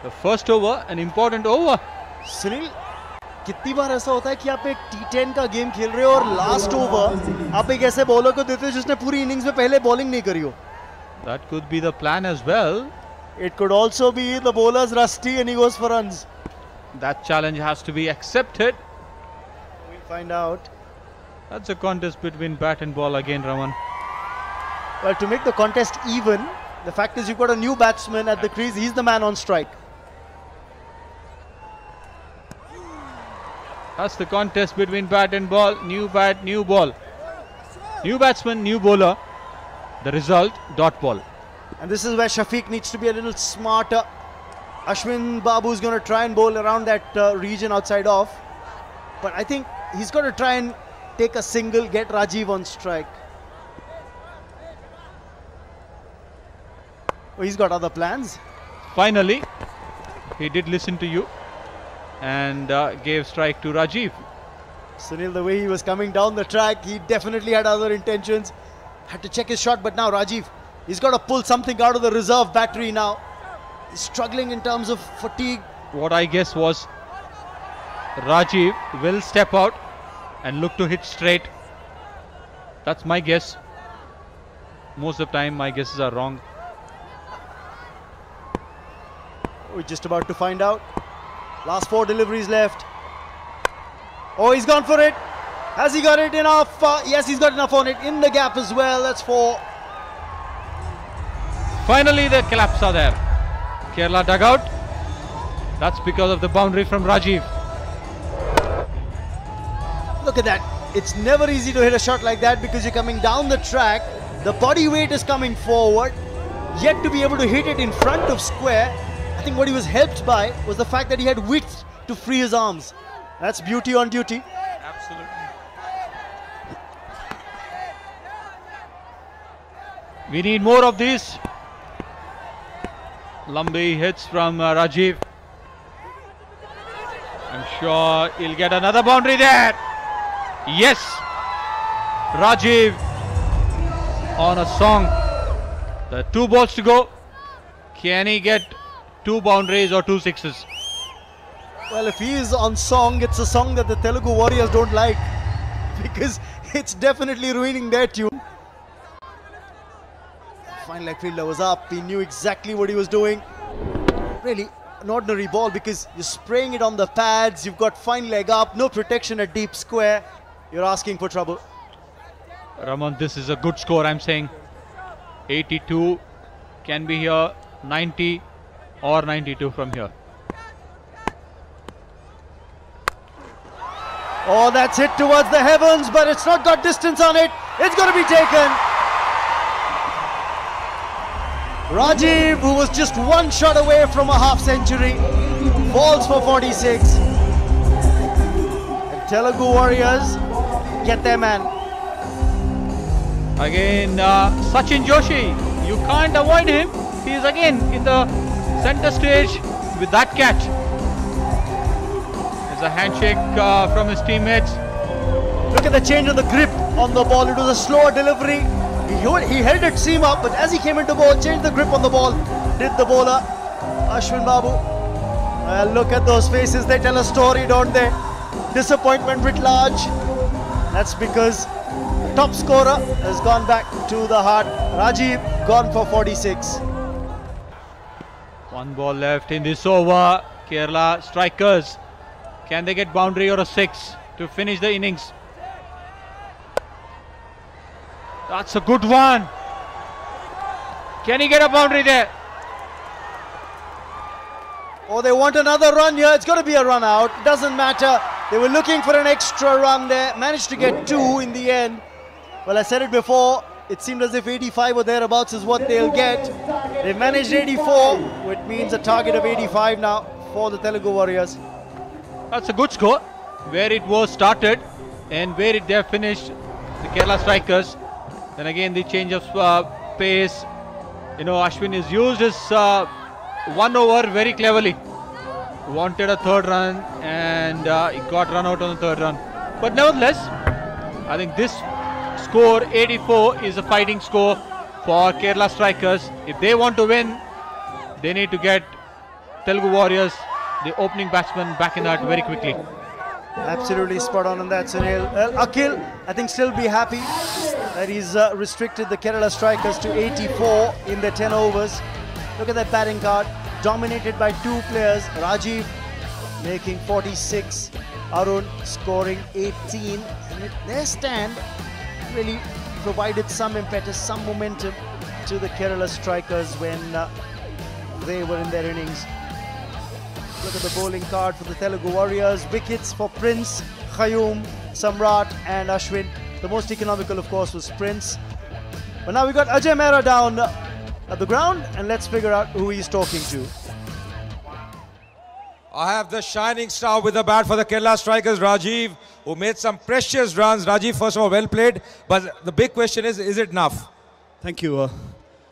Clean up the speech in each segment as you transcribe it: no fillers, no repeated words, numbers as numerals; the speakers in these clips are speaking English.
The first over, an important over. Sunil, कितनी बार ऐसा होता है कि आप एक T10 का गेम खेल रहे हो और लास्ट ओवर आप एक ऐसे बॉलर को देते हो जिसने पूरी इनिंग्स में पहले बॉलिंग नहीं करी हो. That could be the plan as well. It could also be the bowler's rusty and he goes for runs. That challenge has to be accepted. We'll find out. That's a contest between bat and ball again, Raman. Well, to make the contest even, the fact is you've got a new batsman at the crease. He's the man on strike. That's the contest between bat and ball. New bat, new ball. New batsman, new bowler. The result, dot ball. And this is where Shafiq needs to be a little smarter. Ashwin Babu is going to try and bowl around that region outside off. But I think he's got to try and take a single, get Rajiv on strike. Oh, he's got other plans. Finally, he did listen to you and gave strike to Rajiv. Sunil, the way he was coming down the track, he definitely had other intentions. Had to check his shot, but now Rajiv, he's got to pull something out of the reserve battery now. He's struggling in terms of fatigue. What I guess was Rajiv will step out and look to hit straight. That's my guess. Most of the time my guesses are wrong. We're just about to find out. Last 4 deliveries left. Oh, he's gone for it. Has he got it enough? Yes, he's got enough on it. In the gap as well. That's 4. Finally the claps are there. Kerala dugout. That's because of the boundary from Rajiv. Look at that. It's never easy to hit a shot like that because you're coming down the track. The body weight is coming forward. Yet to be able to hit it in front of square. I think what he was helped by was the fact that he had width to free his arms. That's beauty on duty. Absolutely. We need more of these. Lambi hits from Rajiv. I'm sure he'll get another boundary there. Yes. Rajiv on a song. There are 2 balls to go. Can he get 2 boundaries or 2 sixes? Well, if he is on song, it's a song that the Telugu Warriors don't like because it's definitely ruining their tune. Fine leg fielder was up. He knew exactly what he was doing. Really, an ordinary ball because you're spraying it on the pads. You've got fine leg up, no protection at deep square. You're asking for trouble. Raman, this is a good score, I'm saying. 82 can be here, 90 or 92 from here. Oh, that's hit towards the heavens, but it's not got distance on it. It's going to be taken. Rajiv, who was just 1 shot away from a half century, falls for 46. And Telugu Warriors get their man. Again, Sachin Joshi, you can't avoid him. He is again in the center stage with that catch. There's a handshake from his teammates. Look at the change of the grip on the ball. It was a slower delivery. He held it seam up, but as he came into ball, changed the grip on the ball. Did the bowler, Ashwin Babu. Look at those faces. They tell a story, don't they? Disappointment writ large. That's because the top scorer has gone back to the heart. Rajiv gone for 46. 1 ball left in this over. Kerala strikers. Can they get boundary or a 6 to finish the innings? That's a good one. Can he get a boundary there? Oh, they want another run here. It's got to be a run out. It doesn't matter. They were looking for an extra run there. Managed to get 2 in the end. Well, I said it before. It seemed as if 85 or thereabouts is what they'll get. They managed 84, which means a target of 85 now for the Telugu Warriors. That's a good score. Where it was started and where it they finished, the Kerala strikers. Then again the change of pace. You know, Ashwin has used his 1 over very cleverly. Wanted a 3rd run and he got run out on the 3rd run. But nevertheless, I think this score 84 is a fighting score for Kerala strikers. If they want to win, they need to get Telugu Warriors, the opening batsman, back in that very quickly. Absolutely spot on that, Sunil. Well, Akhil, I think still be happy that he's restricted the Kerala strikers to 84 in their 10 overs. Look at that batting card, dominated by two players. Rajiv making 46, Arun scoring 18. And their stand really provided some impetus, some momentum to the Kerala strikers when they were in their innings. Look at the bowling card for the Telugu Warriors. Wickets for Prince, Khayyum, Samrat and Ashwin. The most economical, of course, was Prince. But now we got Ajay Mehra down at the ground, and let's figure out who he's talking to. I have the shining star with the bat for the Kerala strikers, Rajiv, who made some precious runs. Rajiv, first of all, well played. But the big question is it enough? Thank you.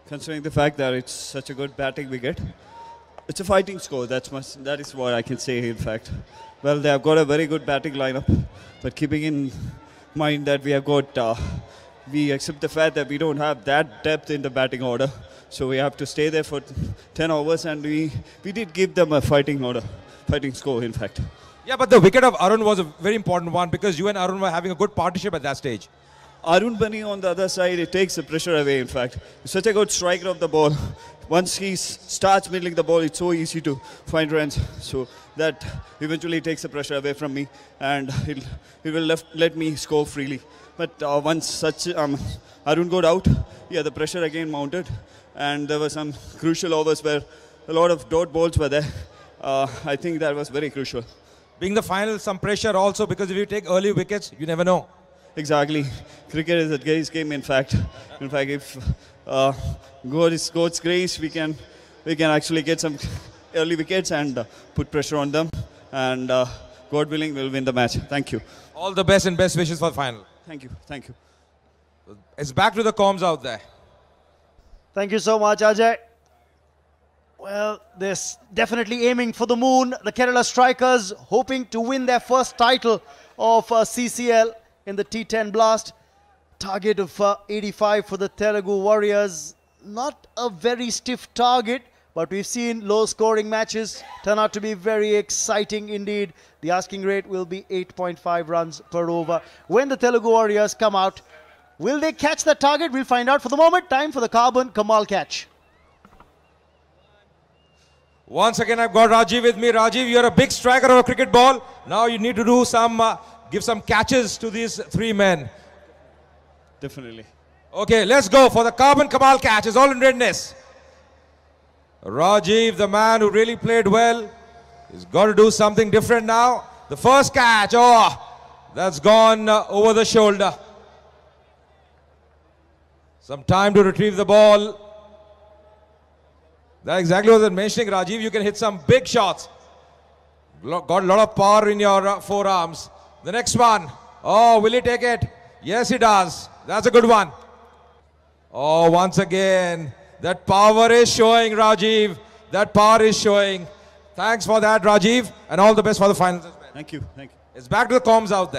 Considering the fact that it's such a good batting wicket, it's a fighting score. That is what I can say, in fact. Well, they have got a very good batting lineup, but keeping in mind that we have got, we accept the fact that we don't have that depth in the batting order, so we have to stay there for 10 overs, and we did give them a fighting score, in fact. Yeah, but the wicket of Arun was a very important one because you and Arun were having a good partnership at that stage. Arun Bani on the other side, it takes the pressure away, in fact. He's such a good striker of the ball. Once he starts middling the ball, it's so easy to find runs. So that eventually takes the pressure away from me, and he will let me score freely. But once such Arun got out, yeah, the pressure again mounted, and there were some crucial overs where a lot of dot balls were there. I think that was very crucial. Being the final, some pressure also, because if you take early wickets, you never know. Exactly. Cricket is a gaze game, in fact. In fact, if God's grace, we can actually get some early wickets and put pressure on them. And God willing, we'll win the match. Thank you. All the best and best wishes for the final. Thank you. Thank you. It's back to the comms out there. Thank you so much, Ajay. Well, they're definitely aiming for the moon. The Kerala strikers hoping to win their first title of CCL in the T10 Blast. Target of 85 for the Telugu Warriors. Not a very stiff target, but we've seen low-scoring matches turn out to be very exciting indeed. The asking rate will be 8.5 runs per over. When the Telugu Warriors come out, will they catch that target? We'll find out. For the moment, time for the Carbon Kamal catch. Once again, I've got Rajiv with me. Rajiv, you're a big striker of a cricket ball. Now you need to do some, give some catches to these three men. Definitely. Okay, let's go for the Carbon Kamal catch. It's all in readiness. Rajiv, the man who really played well, he's got to do something different now. The first catch, oh, that's gone over the shoulder. Some time to retrieve the ball. That's exactly what I was mentioning, Rajiv. You can hit some big shots. Got a lot of power in your forearms. The next one. Oh, will he take it? Yes, he does. That's a good one. Oh, once again, that power is showing, Rajiv. That power is showing. Thanks for that, Rajiv. And all the best for the finals as well. Thank you. Thank you. It's back to the comms out there.